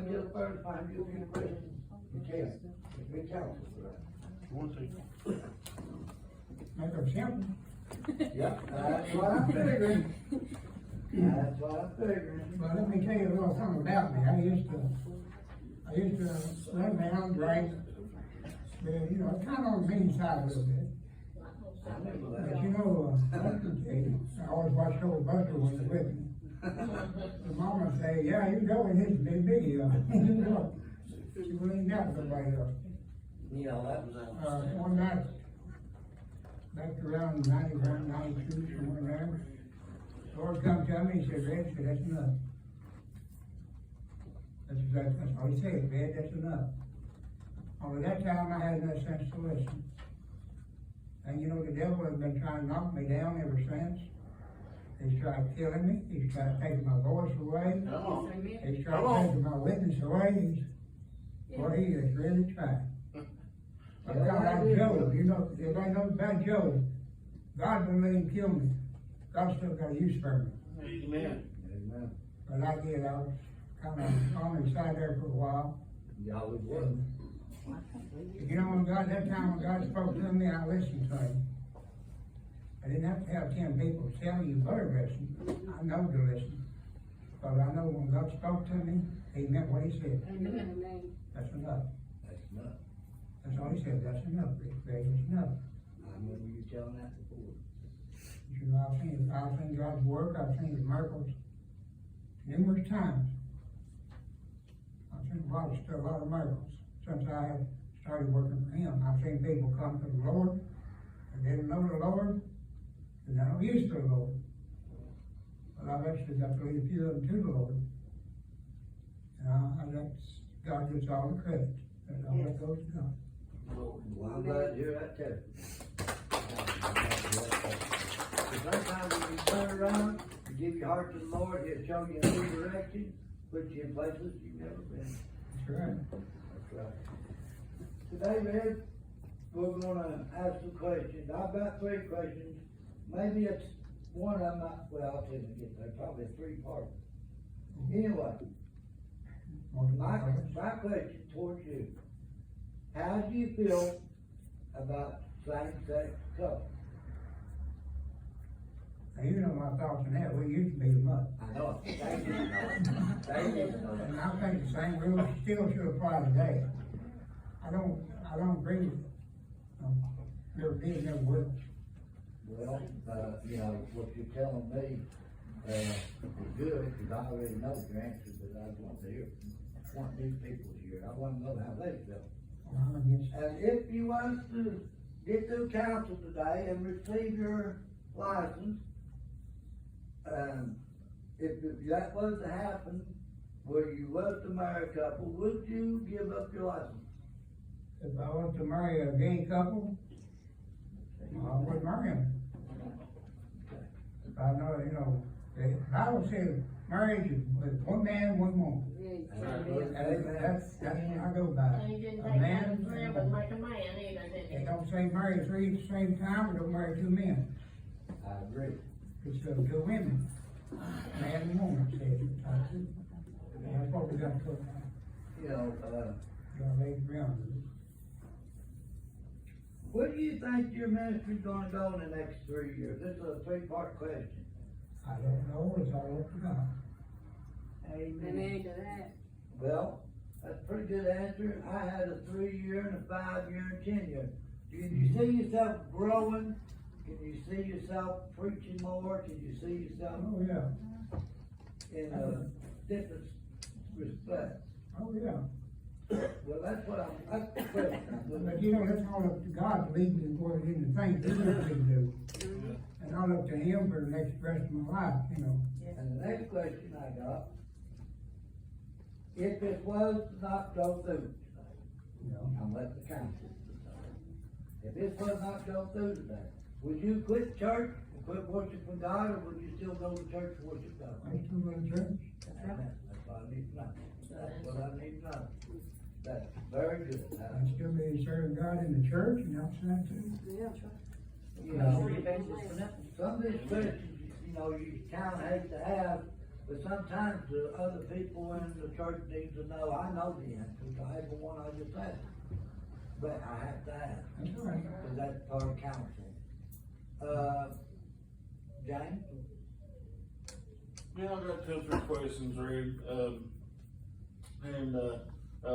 want to get first, find you a few questions? You can. It's been counsel for that. Want to? Make them simple. Yep, that's what I'm figuring. That's what I'm figuring. Well, let me tell you a little something about me. I used to run around, drink, but, you know, kind of on the mean side a little bit. But you know, I always watched over Buster when he was with me. The mama say, yeah, you know it is big, big, she really never nobody else. Yeah, that was One night, back around 90, around 92, somewhere there, the Lord come to me, he said, Red, said, that's enough. That's all he said, Red, that's enough. Only that time I had no sense to listen. And you know, the devil has been trying to knock me down ever since. He's tried killing me, he's tried taking my voice away, he's tried taking my witness away, well, he has really tried. But God, like Job, you know, everybody knows about Job. God wouldn't let him kill me. God still got a use for me. Amen. Amen. But I did, I was kind of on the side there for a while. Y'all was one. You know, when God, that time when God spoke to me, I listened to him. I didn't have to have 10 people tell me you better listen. I know to listen. But I know when God spoke to me, he meant what he said. Amen. That's enough. That's enough. That's all he said, that's enough, Rick. That's enough. I remember you telling that before. You know, I've seen God's work, I've seen his miracles numerous times. I've seen a lot of miracles since I have started working for him. I've seen people come to the Lord, and they didn't know the Lord, and they're not used to the Lord. But I've actually got to lead a few of them to the Lord. And God gets all the credit. That's all that goes to God. Well, I'm glad to hear that too. Sometimes when you turn around, you give your heart to the Lord, he'll show you a new direction, put you in places you've never been. That's right. That's right. Today, Red, we're gonna ask some questions. I've got 3 questions. Maybe it's one of them, well, I'll tell you again, they're probably 3-part. Anyway, my question towards you, how do you feel about same-sex couples? Now, you know my thoughts on that. We used to beat them up. I know, they didn't know it. They didn't know And it. I think the same rules still should apply today. I don't agree with it. Never did, never will. Well, you know, what you're telling me, is good, because I already know your answer, but I want to hear, want these people to hear. I want to know how they feel. I'm against it. And if you want to get through council today and receive your license, if that was to happen, where you was to marry a couple, would you give up your license? If I was to marry a gay couple, I would marry them. I know, you know, the Bible says marriage is with one man, one woman. That's what I go by. And you didn't A take man one and a forever woman. to make a man either, did It you? don't say marry 3 at the same time, or don't marry 2 men. I agree. It's 2 women, man and woman, it says. That's what we got to put, You know, gotta lay the ground. where do you think your ministry's gonna go in the next 3 years? This is a 3-part question. I don't know, it's all up to God. Amen to that. Well, that's a pretty good answer. I had a 3-year and a 5-year and 10-year. Do you see yourself growing? Can you see yourself preaching more? Can you see yourself Oh, yeah, in a different respect? oh, yeah. Well, that's the question. But you know, that's all up to God to lead me according to the things He wants me to do. And all up to Him for the rest of my life, you know. And the next question I got, if it was to not go through today, You know. I'm letting the council decide. If this was not go through today, would you quit church and quit worshiping God, or would you still go to church to worship God? I still go to church. That's what I need to know. That's what I need to know. That's very good. I still be serving God in the church and outside too. Yeah. You know, some of these questions, you know, you kinda hate to have, But sometimes the other people in the church need to know, I know the answer to every one I just asked. But I have to ask, That's all right. because that's part of council. James? Yeah, I got 2 or 3 questions, Red.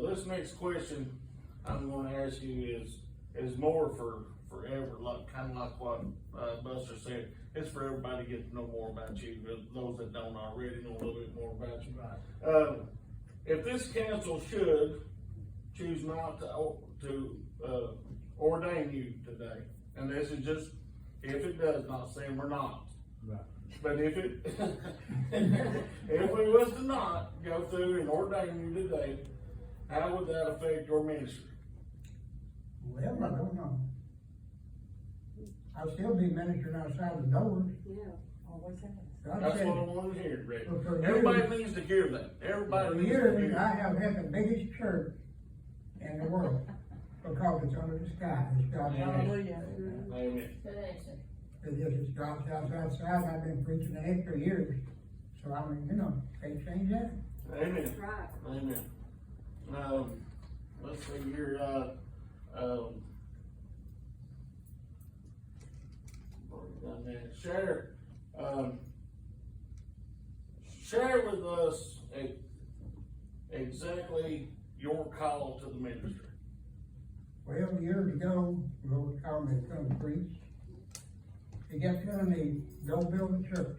This next question I'm gonna ask you is more forever, like, kinda like what, Buster said. It's for everybody to get to know more about you, those that don't already know a little bit more about you. Right. If this council should choose not to ordain you today, and this is just, if it does, not saying we're not. Right. But if it, if we was to not go through and ordain you today, how would that affect your ministry? Well, I don't know. I'll still be ministering outside the doors. Yeah. Always has. God That's said- what I want to hear, Rick. Well, for Everybody years- needs to hear that. Everybody For needs to years, hear I that. have had the biggest church in the world, because it's under the sky, it's God's house. Hallelujah. Amen. Good answer. It's God's house outside, I've been preaching an extra years, so I mean, you know, can't change that. Amen. That's right. Amen. Let's see here, share with us exactly your call to the ministry. Well, years ago, the Lord called me to come preach. He kept telling me, go build a church.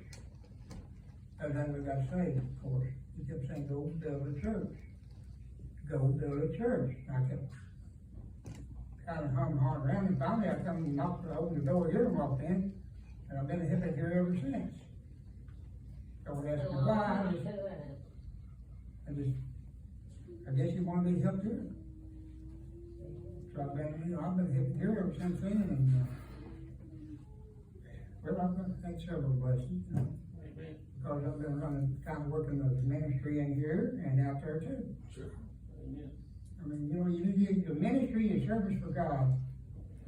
And then we got saved, of course. He kept saying, go build a church. Go build a church. I kept kind of humming hard around, and finally I come and knocked, opened the door here and walked in, and I've been a hippie here ever since. So we asked me why, I guess you want to be helped here. So I've been hippie here ever since then, and, well, I've had several blessings, you know, Amen. because I've been kind of working the ministry in here and out there too. Sure. Amen. I mean, you know, the ministry is service for God.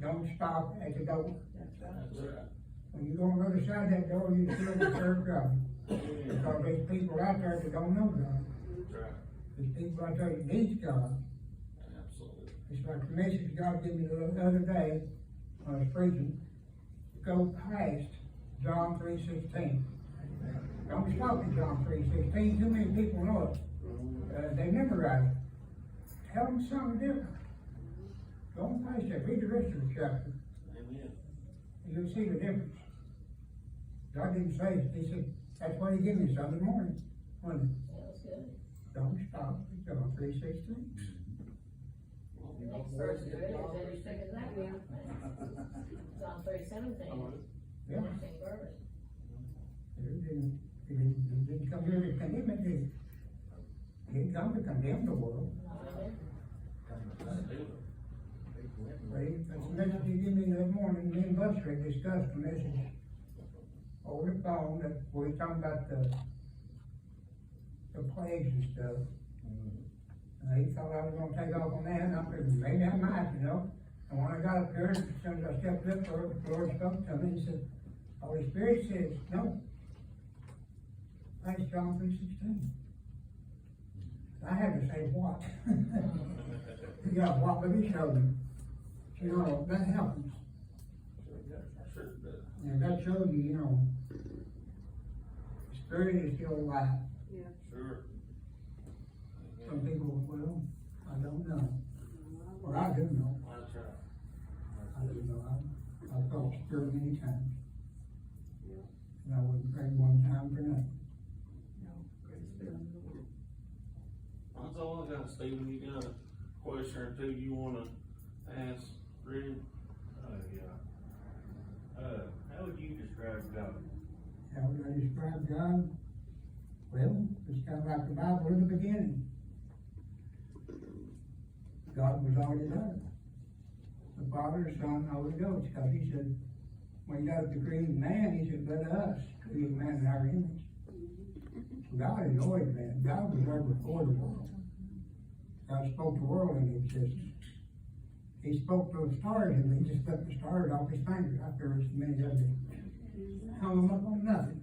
Don't stop at the door. That's right. When you go on the other side of that door, you still will serve God. Amen. Because there's people out there that don't know God. That's right. There's people out there that need God. Absolutely. It's like the message God gave me the other day when I was preaching. Go past John 3:16. Don't stop at John 3:16. Too many people know it. They memorize it. Tell them something different. Don't past that. Read the rest of the chapter. Amen. You'll see the difference. God didn't say it. He said, that's what he gave me Sunday morning. When That's good. don't stop at John 3:16. Next verse is really better stick as that one. John 3:17. Yeah. Same verse. He didn't come here to condemn it, did he? He didn't come to condemn the world. Amen. That's the message he gave me that morning. Me and Buster had discussed the message over the phone, that we were talking about the plagues and stuff. And he thought I was gonna take off on that, and I figured maybe I might, you know. And when I got up there, as soon as I stepped up, the Lord spoke to me, he said, Holy Spirit says, no. That's John 3:16. I had to say what? Yeah, what, but he showed me. You know, that happens. Sure it does. And that shows you, you know, the Spirit is still alive. Yeah. Sure. Some people, well, I don't know. Well, I do know. That's right. I do know. I've felt the Spirit many times. And I wouldn't pray one time for nothing. That's all I got, Stephen. You got a question or two you wanna ask, Rick? How would you describe God? How would I describe God? Well, it's kind of like the Bible in the beginning. God was already there. The Father, the Son, and the Holy Ghost. Because he said, when God created man, he said, let us create man in our image. God is always been. God was there before the world. God spoke the world into existence. He spoke to the stars, and he just cut the stars off his fingers. I figured as many of them hung them up on nothing.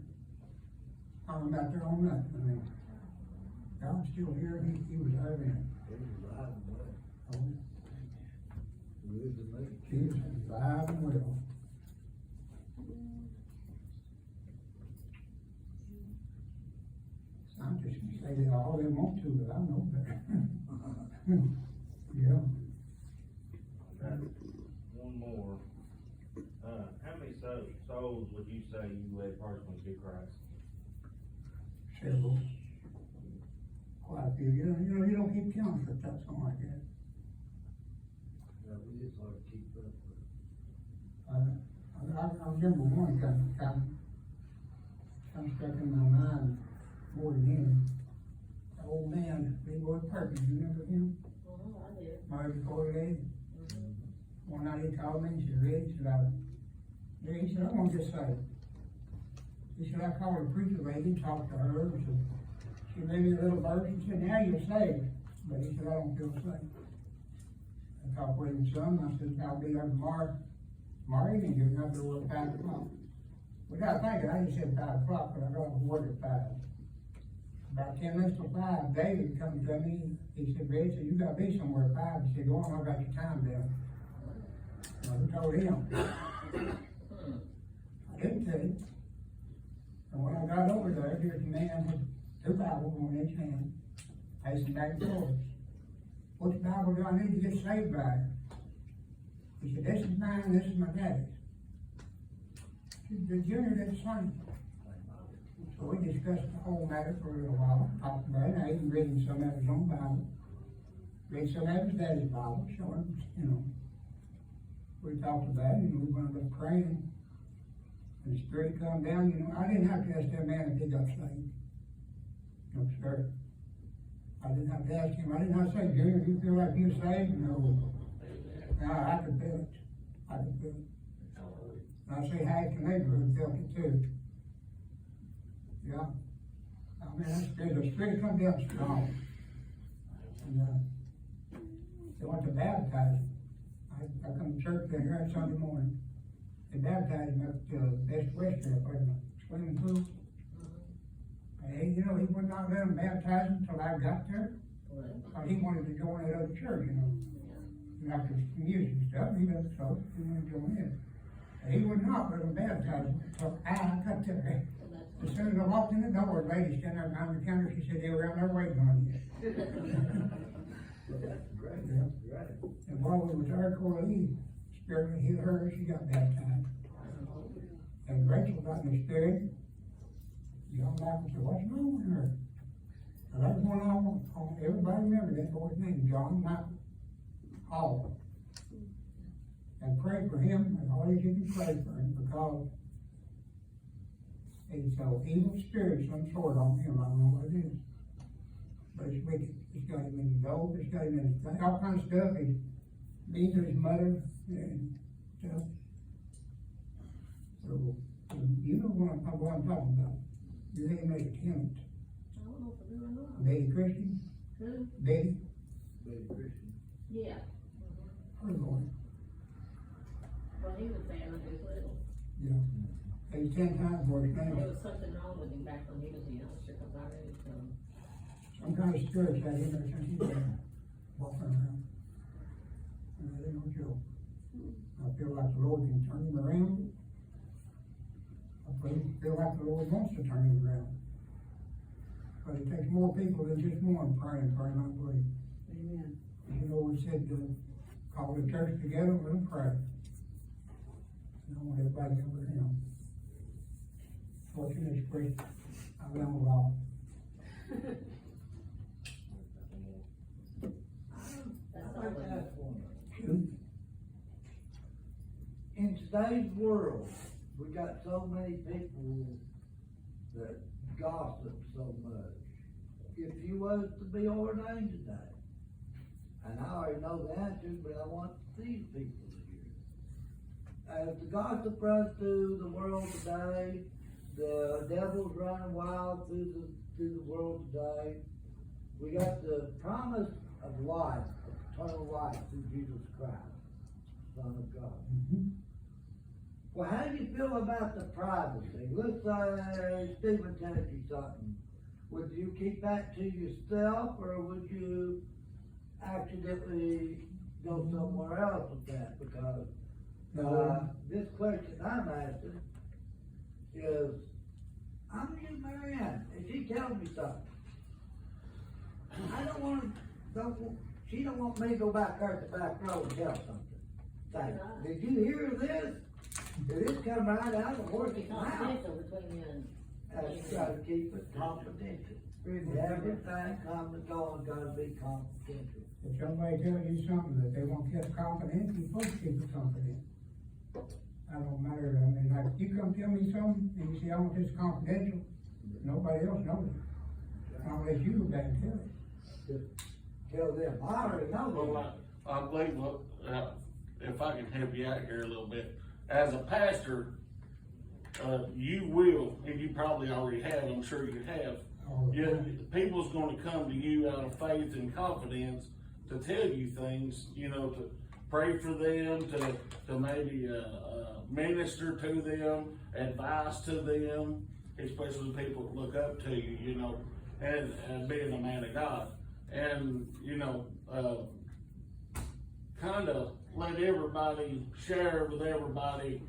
I'm out there on nothing, I mean, God's still here, he was there then. He was alive and well. Oh, Good to me. Jesus is alive and well. Scientists can say that all they want to, but I know better. Yeah, Got one more. How many souls would you say you led personally to Christ? several. Quite a few, you don't keep counting for something like that. Yeah, we just ought to keep up with it. I remember one kind of stuck in my mind more than any. The old man, Leroy Perkins, you remember him? Oh, I did. Married before the lady. Mhm. One night he called me, he said, Red, he said, he said, I want to get saved. He said, I called a preacher lady, talked to her, and said, she gave me a little verse, he said, now you're saved. But he said, I don't feel saved. I talked with him some, I said, I'll be there tomorrow evening, you're not to work 5 o'clock. Without thinking, I just said 5 o'clock, but I got to work at 5. About 10 minutes to 5, David come to me, he said, Red, you gotta be somewhere at 5. He said, go on, I got your time down. I told him. I didn't tell him. And when I got over there, here's a man with 2 Bibles on each hand, pacing back and forth. Which Bible do I need to get saved by? He said, this is mine, this is my daddy's. The junior did the same. So we discussed the whole matter for a little while, talked about it, I even read him some of his own Bible. Read some of his daddy's Bible, showing, we talked about it, and we wound up praying. And the Spirit come down, I didn't have to ask that man if he got saved. No, sir. I didn't have to ask him, I didn't have to say, Junior, do you feel like you're saved? No. No, I could feel it. I could feel it. And I say, half the neighborhood felt it too. Yeah. I mean, the Spirit come down strong. And, they went to baptize him. I come to church down here on Sunday morning. They baptized him up to Best Western up in the swimming pool. And he would not let him baptize him until I got there. Because he wanted to join that other church, After some music and stuff, he wanted to join it. And he would not let him baptize him until I got there. As soon as I walked in the door, a lady standing there behind the counter, she said, they were out there waiting on you. Well, that's great, Yeah. that's great. And while we was there, Coralie, Spirit hit her, she got baptized. And Rachel got in the Spirit. Young Michael said, what's wrong with her? And that's one I want, everybody remember that boy's name, John Michael Hall. And pray for him, and always you can pray for him, because he's so evil spirit, some sort on him, I don't know what it is. But it's wicked. It's got him in his dope, it's got him in his, all kinds of stuff. He's mean to his mother and stuff. So, you know what I'm talking about. You think he made a tenant. I don't know if I do or not. Betty Christian, Who? Betty, Very Christian. Yeah. her boy. Well, he was there when he was little. Yeah. He's 10 times worse There now. was something wrong with him back when he was a youngster, because I read it from. Some kind of spirit got in there since he's been walking around. And that ain't no joke. I feel like the Lord can turn him around. I feel like the Lord wants to turn him around. But it takes more people than just one praying for him, I believe. Amen. We said, call the church together, let them pray. And I want everybody to over him. What's your next question? I ran a while. That's all I'd like of to it. ask one. Shoot. In today's world, we got so many people that gossip so much. If you was to be ordained today, and I already know the answer, but I want these people to hear it. As the gossip runs through the world today, the devil's running wild through the world today. We got the promise of life, of eternal life through Jesus Christ, Son of God. Mhm. Well, how do you feel about the privacy? Let's say Stephen tells you something. Would you keep that to yourself, or would you accidentally go somewhere else with that? Because, this question I'm asking is, I'm with Marianne, and she tells me something. I she don't want me to go back there at the back row and tell something. Say, did you hear this? Did this come right out of the horse's mouth? Confidential between you and. That's gotta keep it confidential. Everything comes and goes, gotta be confidential. If somebody tells you something that they want kept confidential, you're supposed to keep it confidential. I don't matter, I mean, like, you come tell me something, and you say, I want this confidential, nobody else knows it. Unless you go back and tell it. Just tell them, I already know Well, that. I believe, if I can help you out here a little bit, as a pastor, you will, and you probably already have, I'm sure you have, people's gonna come to you out of faith and confidence to tell you things, you know, to pray for them, to maybe, minister to them, advice to them, especially people that look up to you, you know, and being a man of God. And, you know, kinda let everybody share with everybody,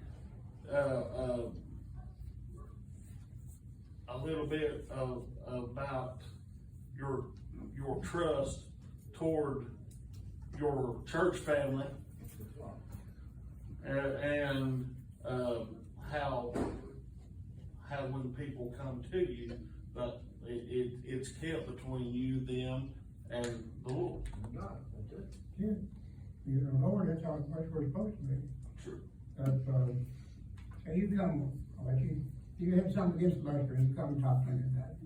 a little bit about your trust toward your church family, and how when people come to you, but it's kept between you, them, and the Lord. God, that's it. Yeah, you know, Lord, that's how much we're supposed to be. Sure. But, so you come, like you had something against Buster, and you come and talk to me about it.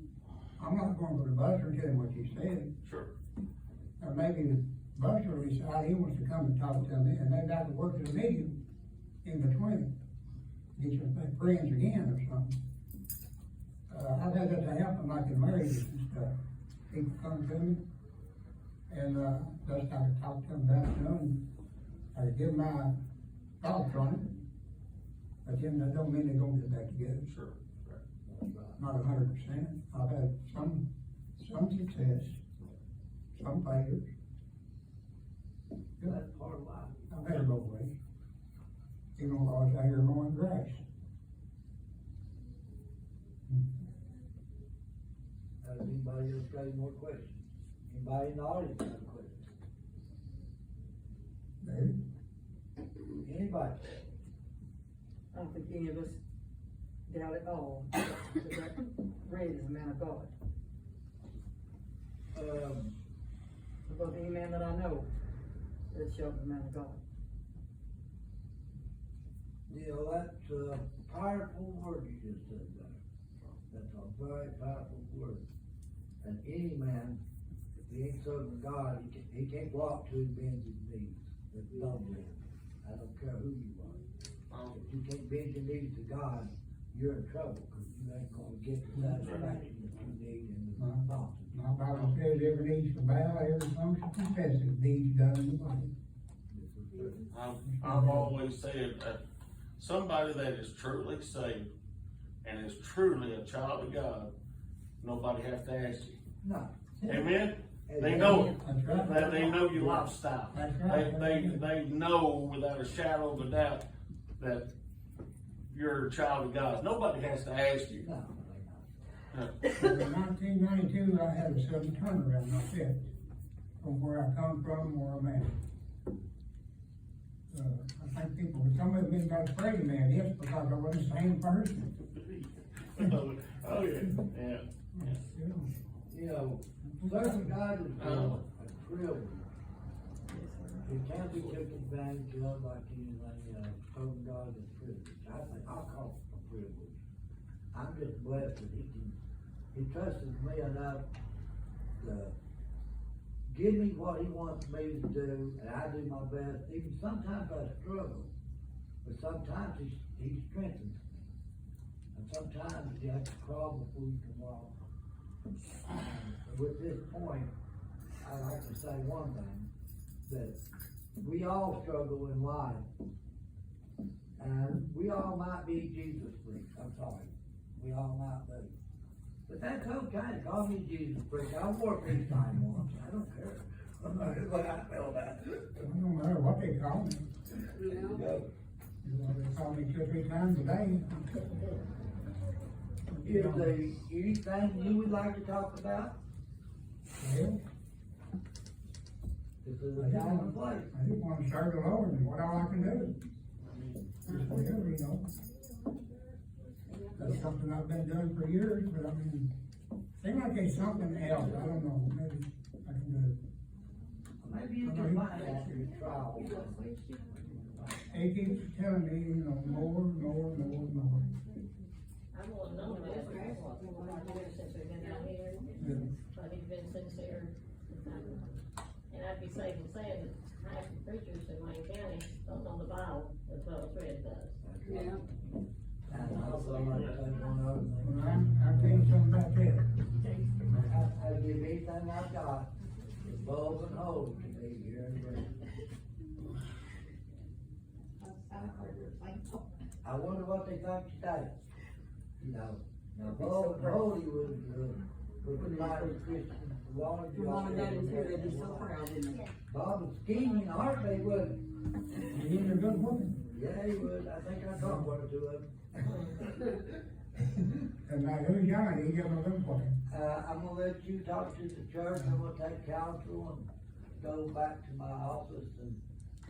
I'm not going to go to Buster and tell him what you said. Sure. Or maybe Buster will decide he wants to come and talk to me, and maybe I could work as a medium in between. Get some friends again or something. I've had that to happen like in marriages and stuff. People come to me, and, just I could talk to them about it, you know, and I could give my thoughts on it. But then that don't mean they're gonna get back together. Sure. Not 100%. I've had some success, some failures. That's part of life. I've had it both ways. Even though I was out here mowing grass. Does anybody else got any more questions? Anybody in the audience have a question? Maybe. Anybody? I don't think any of us doubt at all that Red is a man of God. Above any man that I know, Red Shelton is a man of God. You know, that's a powerful word you just said there. That's a very powerful word. And any man, if he ain't serving God, he can't walk to bend his knees. That's double. I don't care who you are. If you can't bend your knees to God, you're in trouble, because you ain't gonna get the satisfaction that you need in the thoughts. My Bible says every knee shall bow, every tongue shall confess his deeds done in the body. I've always said that somebody that is truly saved and is truly a child of God, nobody has to ask you. No. Amen? They know it. That's right. That they know your lifestyle. That's right. They know without a shadow of a doubt that you're a child of God. Nobody has to ask you. No, In 1992, I had a sudden turnaround like that, from where I come from, where I'm at. I think people, some of them got afraid of me, I guess, because I wasn't the same person. Oh, yeah. you know, serving God is a privilege. It can't be taken advantage of like anything else. Serving God is a privilege. I call it a privilege. I'm just blessed that he trusts me enough to give me what he wants me to do, and I do my best. Even sometimes I struggle, but sometimes he strengthens me. And sometimes you have to crawl before you can walk. With this point, I'd like to say one thing, that we all struggle in life, We all might be Jesus freaks, I'm sorry, we all might be. But that's okay, call me Jesus freak, I wore peace time once, I don't care. That's what I feel about it. I don't matter what they call me. Yeah. You know, they call me 2 or 3 times a day. Is there anything you would like to talk about? Well, This is a time and place. I just wanna serve the Lord and what all I can do. Just whatever, you know. That's something I've been doing for years, but I mean, seems like there's something else, I don't know, maybe I can do it. Maybe you can find out your trial. He keeps telling me, you know, more. I won't know this, I won't, since we've been down here, but he's been sincere. And I'd be safe in saying that half the preachers in Wayne County don't know the Bible as well as Red does. Yeah. And also, like, one other Well, thing. I'll tell you something about that. I give anything I've got, the bulb and hose to me here in Green. I wonder what they think today. You know, now bulb and hose would like Christian, Lord. Your mom and dad and too, they'd be so proud, wouldn't they? Bob would scheme in a heartbeat, wouldn't He's a good woman. he? Yeah, he would, I think I talked one or two of them. And now who's young, he give him a good woman. I'm gonna let you talk to the church, I'm gonna take counsel and go back to my office and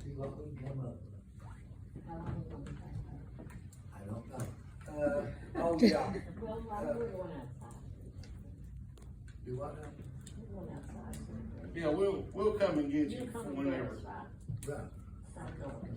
see what we can come up with. I don't know. Oh, yeah. Well, we're going outside, Do what now? we're going outside. Yeah, we'll come and get you You come and get whenever. us, right? Right. Stop going.